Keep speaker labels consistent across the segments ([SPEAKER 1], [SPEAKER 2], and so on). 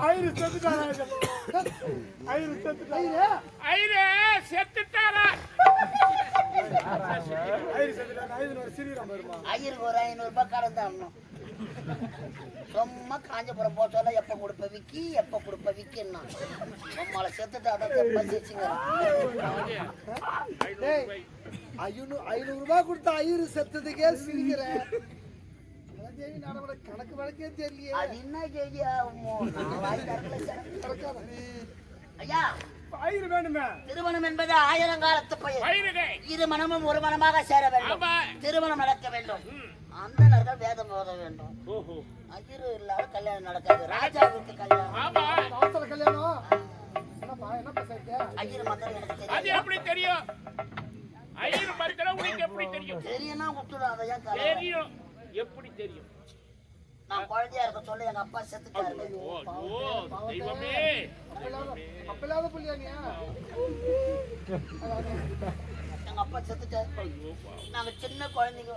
[SPEAKER 1] ஐரு செத்துட்டாரா? ஐரு செத்துட்டாரா? ஐரு செத்துட்டாரா? ஐரு செத்துட்டாரா? ஐரு ஒரு சிறியரம் வருமா?
[SPEAKER 2] ஐயருக்கு ஒரு 500 ரூபாய் கடன் தரணும். சும்மா காஞ்சிபுரம் போக சொல்ல எப்ப கொடுப்ப விக்கி எப்ப கொடுப்ப விக்கின்னா நம்மளை செத்துட்டு அதை பசிச்சுங்க.
[SPEAKER 3] 500 ரூபாய் கொடுத்த ஐயரு செத்ததுக்கே சிரிக்கிறேன். கணக்கு வழக்கே தெரியல.
[SPEAKER 2] அது என்ன கேள்வியா? ஐயா
[SPEAKER 1] ஐரு வேணுமே.
[SPEAKER 2] திருமணம் என்பது 1000 காலத்து பயிர். இரு மனமும் ஒரு மனமாக சேர வேண்டும். திருமணம் நடக்க வேண்டும். அந்தனர்கள் வேதம் ஓத வேண்டும். ஐயரு இல்லாத கல்யாணம் நடக்காது. ராஜாவுக்கு கல்யாணம்.
[SPEAKER 3] அவசர கல்யாணம். என்ன பேசுறீங்க?
[SPEAKER 2] ஐயரு மந்திரம் எனக்கு தெரியும்.
[SPEAKER 1] அது எப்படி தெரியும்? ஐயரு மந்திரம் உங்களுக்கு எப்படி தெரியும்?
[SPEAKER 2] தெரியும்னா விட்டுடும். அதையா
[SPEAKER 1] தெரியும். எப்படி தெரியும்?
[SPEAKER 2] நான் குழந்தையா இருக்க சொல்ல எங்க அப்பா செத்துட்டாரு.
[SPEAKER 1] தெய்வமே.
[SPEAKER 3] அப்பலாத புள்ளியா?
[SPEAKER 2] எங்க அப்பா செத்துட்டாரு. நாங்க சின்ன குழந்தைங்க.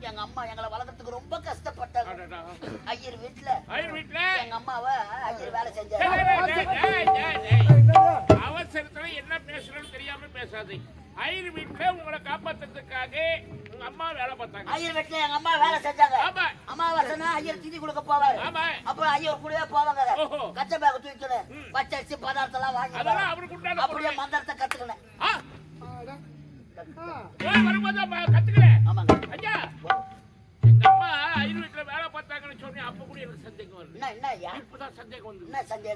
[SPEAKER 2] எங்க அம்மா எங்களை வளர்க்கறதுக்கு ரொம்ப கஷ்டப்பட்டாங்க. ஐயர் வீட்டுல எங்க அம்மாவை ஐயர் வேலை செஞ்சாரு.
[SPEAKER 1] அவசரத்துல என்ன பேசுறோம்னு தெரியாம பேசாதே. ஐயர் வீட்டுல உங்களை காப்பாத்துறதுக்காக உங்க அம்மா வேலை பார்த்தாங்க.
[SPEAKER 2] ஐயர் வீட்டுல எங்க அம்மா வேலை செஞ்சாங்க. அமாவாசைனா ஐயர் திதி கொடுக்க போவாரு. அப்புறம் ஐயர் கூடவே போவாங்க. கச்சை பேக தூக்கிக்கணும். பச்சரிசி பதார்த்தம் எல்லாம் வாங்கி அப்படியே மந்திரத்தை கத்துக்கணும்.
[SPEAKER 1] கத்துக்கல ஐயா. எங்க அம்மா ஐயர் வீட்டுல வேலை பார்த்தாங்கன்னு சொன்னேன். அப்ப கூட எனக்கு சந்தேகம் வருது. இப்பதான் சந்தேகம் வந்து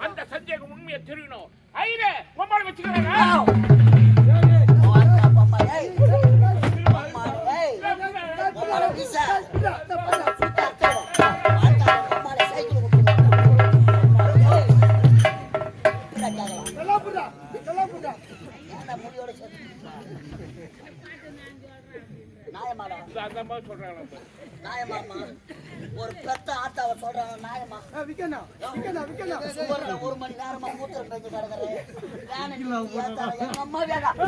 [SPEAKER 1] அந்த சந்தேகம் உண்மையை தெரியணும். ஐயரே பொம்மாளை வச்சுக்கிறாங்க.
[SPEAKER 2] ஒரு பெத்த ஆத்தாவை சொல்றாங்க நாயமா. ஒரு மணி நேரமா மூத்திரம் பேச்சு கிடக்குறேன். எங்க அம்மா வேணாம்.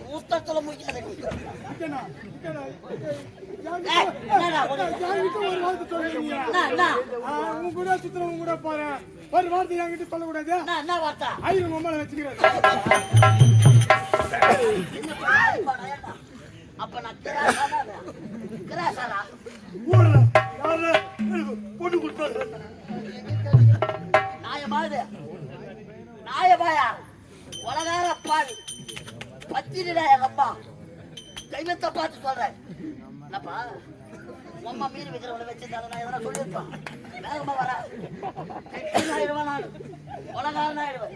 [SPEAKER 2] மூத்தத்துல முடிக்காத.
[SPEAKER 1] ஒரு வார்த்தை என்கிட்ட சொல்லக்கூடாது.
[SPEAKER 2] என்ன வார்த்தை?
[SPEAKER 1] ஐயர் மம்மால வச்சுக்கிறேன்.
[SPEAKER 2] அப்ப நான் கிராசாரா
[SPEAKER 1] பொண்ணு கொடுத்தாரு.
[SPEAKER 2] நாயமாவது நாயபாயா உலகார பாவி பத்திரிடா. எங்க அப்பா தெய்வத்தை பார்த்து சொல்றேன். என்னப்பா அம்மா மீன் வைக்கிறவங்களை வச்சிருந்தாங்க. நான் எதனா சொல்லியிருப்பான். வேகமா வர ஆயிடுவேன். நான் உலகாரன் ஆயிடுவேன்.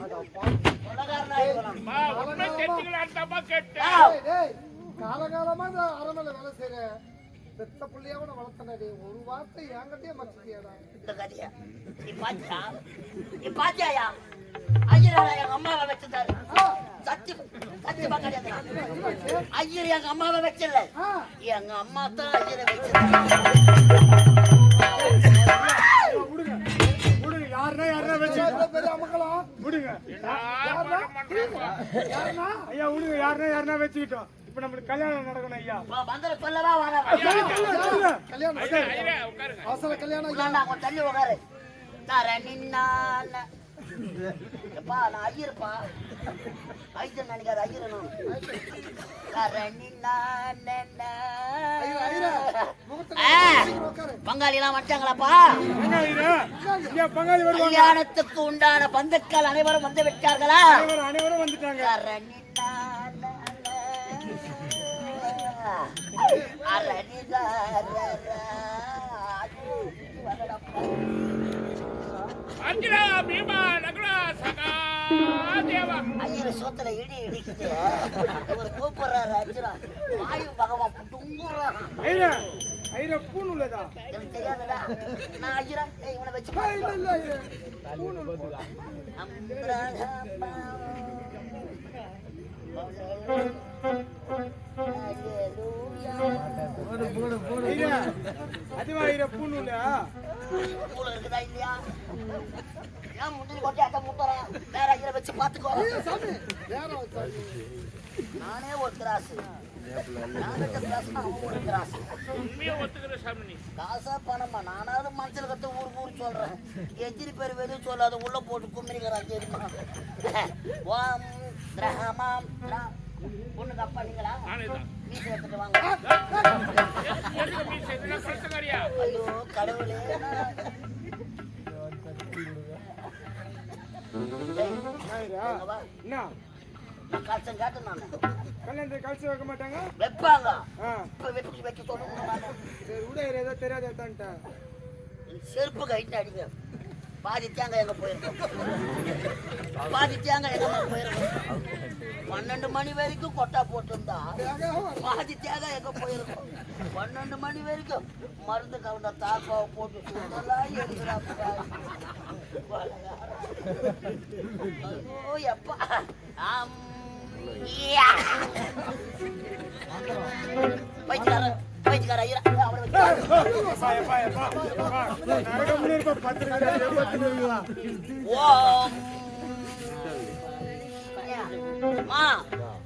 [SPEAKER 2] உலகாரன் ஆயிடுவேன்.
[SPEAKER 3] காலகாலமா இந்த அரண்மனை வேலை செய்யறேன். பெத்த புள்ளியாவோட வளர்த்தனே ஒரு வார்த்தை என்கிட்டயே மச்சிட்டியாடா.
[SPEAKER 2] இந்த கதையா நீ பாத்தியாயா? ஐயர் எங்க அம்மாவை வச்சிருந்தாரு. சத்தியமா கிடையாது. ஐயர் எங்க அம்மாவை வச்சிடல. எங்க அம்மா தான் ஐயரை வச்சிருந்தாங்க.
[SPEAKER 1] யாருன்னா வச்சு
[SPEAKER 3] பெரிய அமக்கலாம்
[SPEAKER 1] விடுங்க. ஐயா விடுங்க. யாருன்னா வச்சுக்கிட்டோம். இப்ப நம்மளுக்கு கல்யாணம் நடக்கணும் ஐயா.
[SPEAKER 2] மந்திர சொல்லவா வர
[SPEAKER 3] கல்யாணம் அவசர கல்யாணம்.
[SPEAKER 2] தள்ளி உட்காரு. நான் ஐயருப்பா. ஐயர் நினைக்காது. ஐயர் பங்காளி எல்லாம் வந்துட்டாங்களாப்பா? கல்யாணத்துக்கு உண்டான பந்துக்கள் அனைவரும் வந்து விட்டார்களா?
[SPEAKER 1] அனைவரும் வந்துட்டாங்க.
[SPEAKER 2] ஐயர் சோத்துல இடி இடிக்குது. ஒரு கூப்பிடுறாரு அர்ஜுனா. வாயு பகவான் துங்குறான்.
[SPEAKER 1] பூன் உள்ளதா?
[SPEAKER 2] எனக்கு தெரியாதுடா. நான் ஐயரா இவனை வச்சு
[SPEAKER 1] அதுவா பூன் உள்ள
[SPEAKER 2] இருக்குதா இல்லையா? ஏன் முந்திரி கொட்டி அத்தை முட்டுறேன். வேற ஐயரை வச்சு பாத்துக்கோ. நானே ஒரு கிராஸ்
[SPEAKER 1] உண்மையா ஒத்துக்கிற சாமி நீ.
[SPEAKER 2] காசா பணமா நானாவது மனசுல கத்து ஊர் சொல்றேன். எத்தனை பேர் வெளியே சொல்லாத உள்ள போட்டு கும்பிடுகிறான் தெரியுமா? ஓம் கிரகமாம் பொண்ணுக்கு அப்பா நீங்களா?
[SPEAKER 1] நானேதான்.
[SPEAKER 2] மீசை எடுத்துட்டு வாங்க.
[SPEAKER 1] எதுக்கு மீசை? இதெல்லாம் கழுத்துக்காரியா?
[SPEAKER 2] ஐயோ கடவுளே. நான் கஷ்டம் கேட்டேன் நானு.
[SPEAKER 3] கல்யாணத்துக்கு கழிச்சு வைக்க மாட்டாங்க
[SPEAKER 2] வைப்பாங்க. இப்ப வைக்க சொல்லணும்.
[SPEAKER 3] ஏதோ தெரியாதான்
[SPEAKER 2] செருப்பு கைட்டு அடிங்க. பாதி தேங்காய் எங்க போயிருக்கோம். பாதி தேங்காய் எங்க போயிருக்கோம். 12 மணி வரைக்கும் கொட்டா போட்டிருந்தா பாதி தேங்காய் எங்க போயிருக்கோம். 12 மணி வரைக்கும் மருந்து கவுண்ட தாக்காவை போட்டு சுத்தலாம் எடுக்கிறாங்க. ஐயோ எப்பா பைத்தியக்கார ஐயா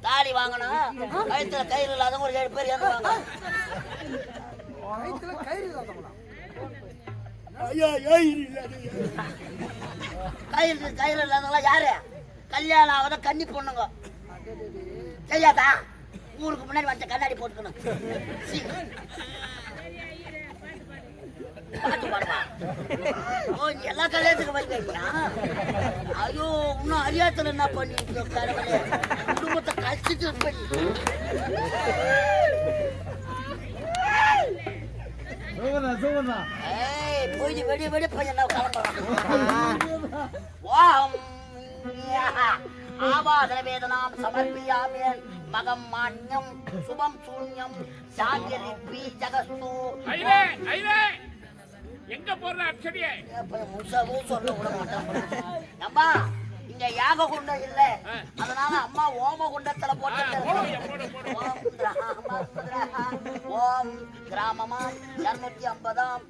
[SPEAKER 2] தாடி வாங்கணும். கழுத்துல கயிறு இல்லாதவங்க ஒரு 7 பேர் ஏற்றுவாங்க. கயிறு இல்லாதவங்களா யாரு? கல்யாணம் ஆகாத கன்னி பொண்ணுங்க தெரியாதா? ஊருக்கு முன்னாடி வச்ச கண்ணாடி போட்டுக்கணும். பாட்டு பாடுவா. ஓ எல்லா கல்யாணத்துக்கு வைக்கிறீங்களா? ஐயோ இன்னும் அறியாத்துல என்ன பண்ணிட்டு கடவுளே, குடும்பத்தை கழிச்சிட்டு பண்ணி போய் வெடி வெடி பையன் கிளம்புறான். ஆவாதவேதனாம் சமர்ப்பியாமியன் மகம் மான்யம் சுபம் சூன்யம் சாங்கிரிப்பி ஜகஸ்து.
[SPEAKER 1] ஐவே ஐவே எங்க போற அச்சடியே?
[SPEAKER 2] முழுசாவும் சொல்ல விட மாட்டேன். அம்மா இங்க யாக குண்டம் இல்ல, அதனால அம்மா ஓம குண்டத்துல போட்டு ஓம் கிராமமாம் 250ஆம்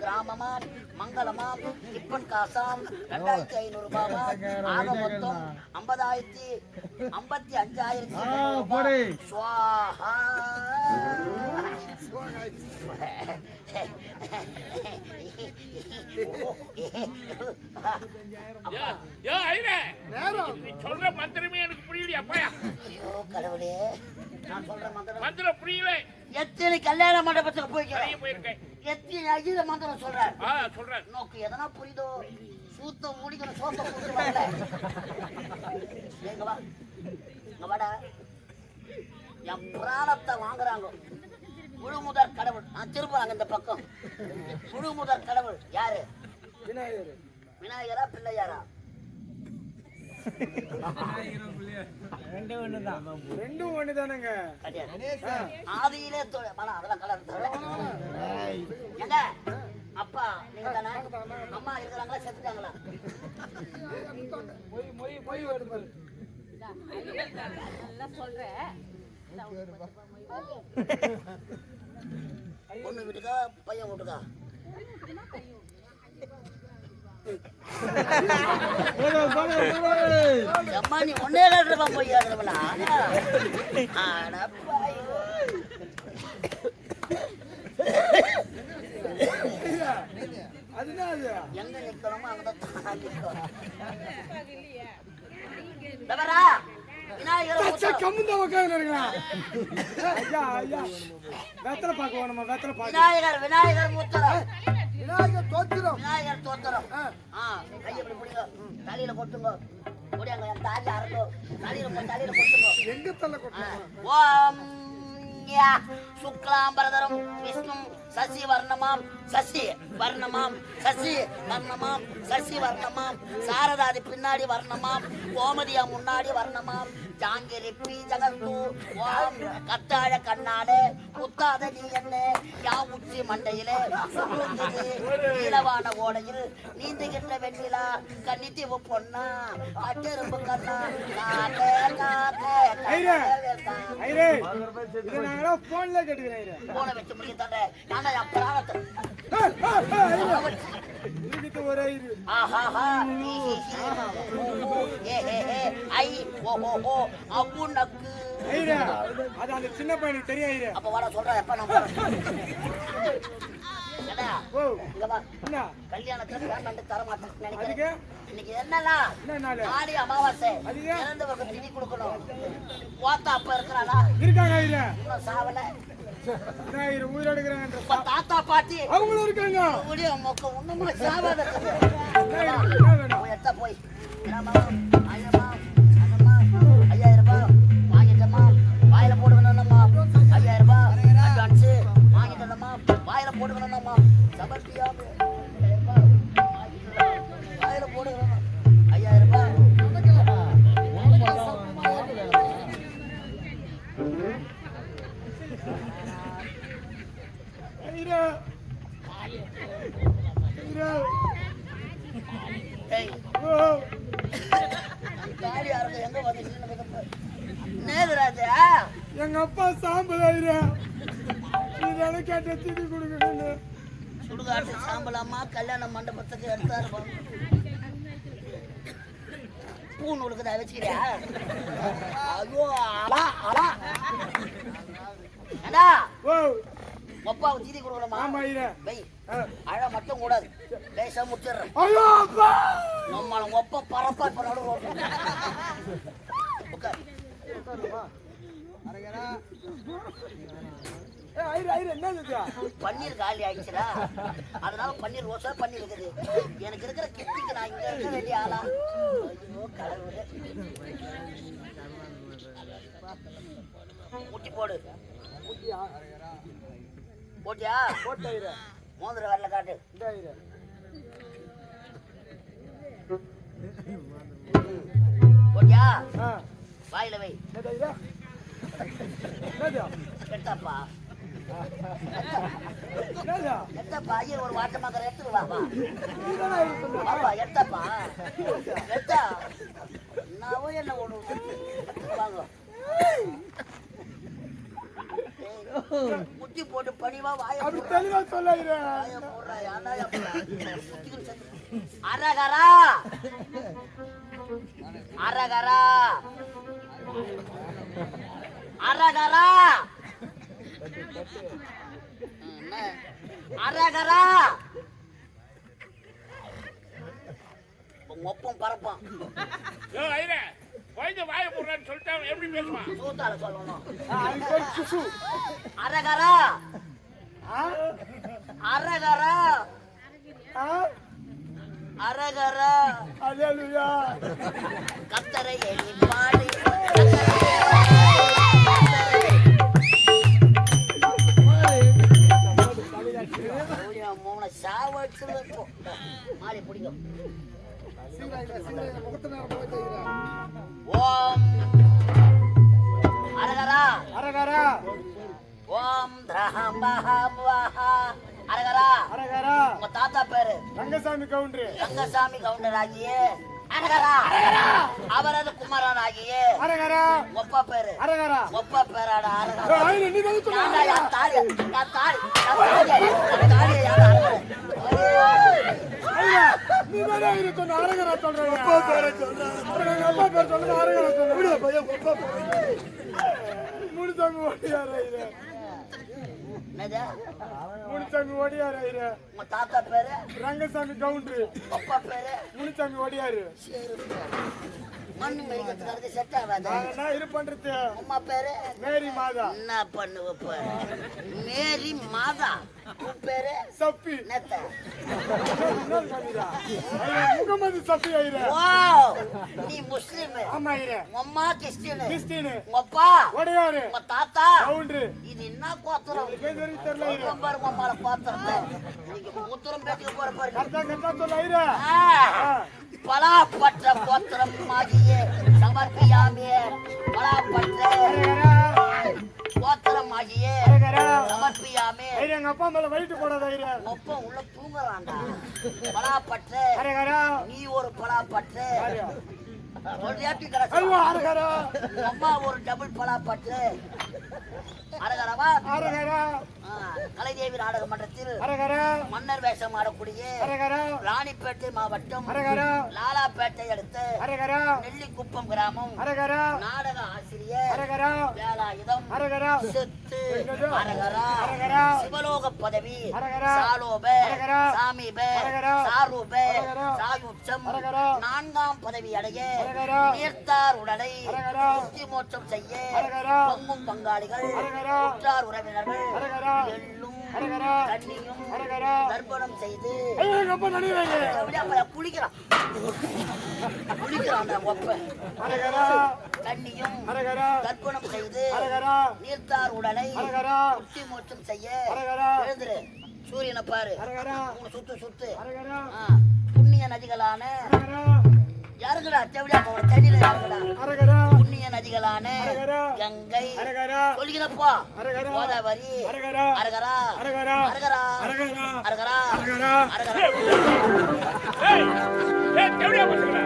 [SPEAKER 2] கிராமமாம் மங்களமாம் இப்பன் காசாம் 2500 ரூபாவாம் ஆக மொத்தம் 55,000 சுவாஹா.
[SPEAKER 1] சொல்ற மந்திரமே எனக்கு புரியலையா? அப்பயா
[SPEAKER 2] ஐயோ கடவுளே, நான் சொல்ற
[SPEAKER 1] மந்திரம் புரியல.
[SPEAKER 2] எத்தனை கல்யாண மண்டபத்துக்கு
[SPEAKER 1] போயிருக்கேன்.
[SPEAKER 2] எத்தனை அகில மந்திரம் சொல்றேன்.
[SPEAKER 1] சொல்றேன்
[SPEAKER 2] நோக்கு எதனா புரியுதோ? சூத்த முடிக்கணும் சோத்த புரியுது. எங்க வா இங்க வாடா. என் பிராணத்தை வாங்குறாங்க. முழு முதற் கடவுள் திருப்புறாங்க இந்த பக்கம். முழு முதற் கடவுள் யாரு? விநாயகரா பிள்ளையாரா?
[SPEAKER 3] ரெண்டும் ஒண்ணுதானுங்க.
[SPEAKER 2] ஆதியிலே அதெல்லாம் கலர் எங்க அப்பா நீங்க தானே? அம்மா இருக்கிறாங்களா செத்துட்டாங்களா? பொண்ணு வீட்டுக்கா பையன் வீட்டுக்கா? அம்மா நீ ஒன்னே ரூபா போய் எங்க நிக்கணுமோ அங்கதான் விநாயகர் விநாயகர் மூத்தரம் விநாயகர் தோத்திரம் விநாயகர் தோத்திரம். கையை இப்படி பிடிங்க, தலையில கொட்டுங்க. முடியாங்க என் தாலி அறக்கும். தலையில கொட்டுங்க.
[SPEAKER 3] எங்க தலை கொட்டுங்க?
[SPEAKER 2] ஓம் சுக்லாம்பரதரம் விஷ்ணு சசி வர்ணமாம் சசி வர்ணமாம் சசி வர்ணமாம் சசி வர்ணமாம் சாரதாதி பின்னாடி வர்ணமாம் கோமதியா முன்னாடி வர்ணமாம் ஜாங்கிரிப்பி ஜகத்து ஓம் கத்தாழ கண்ணாடு குத்தாத நீ என்ன யா உச்ச நெற்றி மண்டையிலே நீளவான ஓடையில் நீந்துகின்ற வெண்ணிலா கன்னித்தீவு பொண்ணா அட்டெரும்பு கண்ணா போன வச்சு முடிக்க நானே அப்ப
[SPEAKER 3] சின்ன பையனுக்கு தெரியும்
[SPEAKER 2] அப்ப வர சொல்றேன் எப்ப நம்ம கல்யாணத்துல தர மாட்டேன் நினைக்கிறேன். இன்னைக்கு என்னன்னா ஆடி அமாவாசை இறந்தவருக்கு திதி கொடுக்கணும். போத்தா அப்ப இருக்கிறானா இன்னும் சாவல தாத்தா பாட்டி அவங்களும் இருக்காங்க. ஒண்ணுமே சாவாத எத்த போய் 5000 ரூபாய் வாங்கிட்டமா வாயில போடுக்கணும்மா. 5000 ரூபாய் அட்வான்ஸ் வாங்கிட்டமா வாயில போடுக்கணும்மா. சபத்தியா வாயில போடுக்கணும். 5000 ரூபாய்
[SPEAKER 3] எங்க அப்பா சாம்பல் கேட்ட திதி கொடுக்கணும்.
[SPEAKER 2] சுடுகாட்டு சாம்பலாமா கல்யாண மண்டபத்துக்கு எடுத்தாரு பூ நூலுக்கு தான் வச்சுக்கிறியா? ஐயோ அடா ஒப்பாவை தீதி கொடுக்கணுமா? வை அழ மட்டும் கூடாது. லேசா முச்சிடுறேன். நம்மள ஒப்ப பரப்பா இப்ப பன்னீர் காலி ஆயிடுச்சுடா. அதனால பன்னீர் ரோசா பன்னீர் இருக்குது. எனக்கு இருக்கிற கிட்டிக்கு நான் இங்க இருக்க வேண்டிய ஆளா? முட்டி போடு. போட்டியா? மோதிர வரல காட்டு. போட்டியா? வாயில வை. எட்டப்பா எட்டப்பா ஐயர் ஒரு வாட்டமாக்கிற எடுத்துட்டு வாப்பா. எட்டப்பா எட்டா நான் என்ன ஒண்ணு வாங்க முட்டி போட்டு பணிவா வாய தெளிவா சொல்ல. அரகரா அரகரா அரகரா அரகரா ஒப்பம் பரப்பான்.
[SPEAKER 1] வாய போடுறான்னு சொல்லிட்டு எப்படி பேசுவான்?
[SPEAKER 2] சூத்தால சொல்லணும். அரகரா அரகரா அரகரா
[SPEAKER 3] அல்லேலூயா
[SPEAKER 2] கத்தரை எலி பாடி மூணு சாவச்சு மாலை பிடிக்கும். ஓம் அரகரா
[SPEAKER 3] அரகரா
[SPEAKER 2] ஓம் திரஹம்பஹம்வஹ அரகரா
[SPEAKER 3] அரகரா.
[SPEAKER 2] உங்க தாத்தா பேரு
[SPEAKER 3] ரங்கசாமி கவுண்டர்.
[SPEAKER 2] ரங்கசாமி கவுண்டர் ஆகியே அரகரா அவரது குமாரன் ஆகியே
[SPEAKER 3] அரகரா.
[SPEAKER 2] ஒப்பா பேரு
[SPEAKER 3] அரகரா.
[SPEAKER 2] ஒப்பா பேராடா அரகரா.
[SPEAKER 3] நீ வந்து சொன்னா
[SPEAKER 2] யார் தாலி யார் தாலி யார் தாலி
[SPEAKER 3] நீ வேற இருக்கு அரகரா சொல்றேன். அப்பா பேரை சொல்றேன். அப்பா பேர் சொல்றது அரகரா சொல்றேன். விடு பையன் அப்பா முனிசாமி ஓடியாரா இது?
[SPEAKER 2] என்னது
[SPEAKER 3] முனிசாமி ஓடியாரா இது?
[SPEAKER 2] உங்க தாத்தா பேரு
[SPEAKER 3] ரங்கசாமி கவுண்டர்.
[SPEAKER 2] அப்பா பேரு
[SPEAKER 3] முனிசாமி ஓடியாரு.
[SPEAKER 2] மண்ணு மேய்க்கிறதுக்கு செட் ஆகாது.
[SPEAKER 3] நான் இது பண்றது.
[SPEAKER 2] அம்மா பேரு
[SPEAKER 3] மேரி மாதா.
[SPEAKER 2] என்ன பண்ணுவ? மேரி மாதா. உன் பேரு
[SPEAKER 3] சப்பி.
[SPEAKER 2] நெத்த
[SPEAKER 3] முகமது சப்பி ஐரே.
[SPEAKER 2] வாவ் நீ முஸ்லிம்.
[SPEAKER 3] ஆமா ஐரே.
[SPEAKER 2] அம்மா கிறிஸ்டியன்.
[SPEAKER 3] கிறிஸ்டியன்.
[SPEAKER 2] அப்பா
[SPEAKER 3] ஓடியாரு.
[SPEAKER 2] உங்க தாத்தா
[SPEAKER 3] கவுண்டர்.
[SPEAKER 2] இது என்ன கோத்திரம்?
[SPEAKER 3] பேதரி தெரியல ஐரே.
[SPEAKER 2] பாரு மம்மால பாத்திரத்தை நீங்க மூத்திரம் பேட்டிக்கு போற பாரு.
[SPEAKER 3] கரெக்டா கரெக்டா சொல்ல ஐரே.
[SPEAKER 2] பலாப்பற்ற கோத்திரம் ஆகிய சமர்ப்பியாமே. பலாப்பற்ற கோத்திரம் ஆகிய சமர்ப்பியா எல்லாமே
[SPEAKER 3] எங்க அப்பா மேல வயிட்டு போடாத
[SPEAKER 2] ஒப்ப உள்ள தூங்குறான்டா. பலாப்பற்று
[SPEAKER 3] அரகரா
[SPEAKER 2] நீ ஒரு பலாப்பற்று ஒரு ஏற்றி கிடக்கு.
[SPEAKER 3] ஐயோ அரகரா
[SPEAKER 2] அம்மா ஒரு டபுள் பலாப்பற்று. அரகரவா
[SPEAKER 3] அரகரா
[SPEAKER 2] கலைதேவி நாடக மன்றத்தில்
[SPEAKER 3] அரகரா
[SPEAKER 2] மன்னர் வேஷம் ஆடக்கூடிய
[SPEAKER 3] அரகரா
[SPEAKER 2] ராணிப்பேட்டை மாவட்டம்
[SPEAKER 3] அரகரா
[SPEAKER 2] லாலாப்பேட்டை அடுத்து
[SPEAKER 3] அரகரா
[SPEAKER 2] நெல்லிக்குப்பம் கிராமம்
[SPEAKER 3] அரகரா
[SPEAKER 2] நாடக ஆசிரியர்
[SPEAKER 3] அரகரா
[SPEAKER 2] வேலாயுதம்
[SPEAKER 3] அரகரா
[SPEAKER 2] செத்து அரகரா
[SPEAKER 3] அரகரா
[SPEAKER 2] சிவலோக பதவி
[SPEAKER 3] அரகரா
[SPEAKER 2] சாலோப
[SPEAKER 3] அரகரா
[SPEAKER 2] சாமிப
[SPEAKER 3] அரகரா
[SPEAKER 2] சாரூப
[SPEAKER 3] அரகரா
[SPEAKER 2] சாயுச்சம்
[SPEAKER 3] அரகரா
[SPEAKER 2] 4ஆம் பதவி அடைய
[SPEAKER 3] அரகரா
[SPEAKER 2] நீர்த்தார் உடலை
[SPEAKER 3] அரகரா
[SPEAKER 2] முக்தி மோட்சம் செய்ய
[SPEAKER 3] அரகரா
[SPEAKER 2] பங்கும் பங்காளிகள்
[SPEAKER 3] அரகரா
[SPEAKER 2] உற்றார் உறவினர்கள்
[SPEAKER 3] அரகரா
[SPEAKER 2] எள்ளும்
[SPEAKER 3] அரகரா
[SPEAKER 2] தண்ணியும்
[SPEAKER 3] அரகரா
[SPEAKER 2] தர்ப்பணம் செய்து
[SPEAKER 3] ஐயோ எங்க அப்பா நடிவாங்க
[SPEAKER 2] அப்படியே அப்ப குளிக்கிறான் குளிக்கிறான் ஒப்ப
[SPEAKER 3] அரகரா
[SPEAKER 2] தண்ணியும்
[SPEAKER 3] அரகரா
[SPEAKER 2] தர்ப்பணம் செய்து
[SPEAKER 3] அரகரா
[SPEAKER 2] நீர்த்தார் உடலை
[SPEAKER 3] அரகரா
[SPEAKER 2] முக்தி மோட்சம் செய்ய
[SPEAKER 3] அரகரா
[SPEAKER 2] எழுந்துரு சூரியனை பாரு
[SPEAKER 3] அரகரா
[SPEAKER 2] சுத்து சுத்து
[SPEAKER 3] அரகரா
[SPEAKER 2] புண்ணிய நதிகளான
[SPEAKER 3] அரகரா
[SPEAKER 2] யாருங்கடா தேவையா போற தண்ணியில யாருங்கடா
[SPEAKER 3] அரகரா
[SPEAKER 2] புண்ணிய நதிகளான
[SPEAKER 3] அரகரா
[SPEAKER 2] கங்கை
[SPEAKER 3] அரகரா
[SPEAKER 2] சொல்லிக்கிறப்பா
[SPEAKER 3] அரகரா
[SPEAKER 2] கோதாவரி
[SPEAKER 3] அரகரா
[SPEAKER 2] அரகரா
[SPEAKER 3] அரகரா
[SPEAKER 2] அரகரா
[SPEAKER 3] அரகரா
[SPEAKER 2] அரகரா
[SPEAKER 3] அரகரா
[SPEAKER 2] அரகரா
[SPEAKER 1] ஏய் ஏய் தேவடியா பசங்களா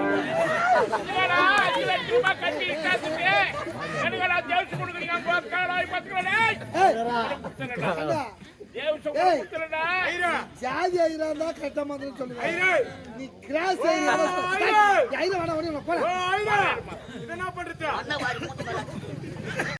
[SPEAKER 1] என்னடா இதுல திரும்ப கட்டி காத்துட்டு என்னடா தேவச்சு கொடுக்குறீங்க போக்காடாய் பத்துறடா தேவச்சு கொடுத்துறடா
[SPEAKER 3] ஜாதி ஐரா கட்ட மாதிரி சொல்லுங்க நீ கிராஸ் ஐரா ஐரா வேணா ஓடி போடா
[SPEAKER 1] இது என்ன பண்றது
[SPEAKER 2] அண்ணா வாரி மூஞ்சி மேல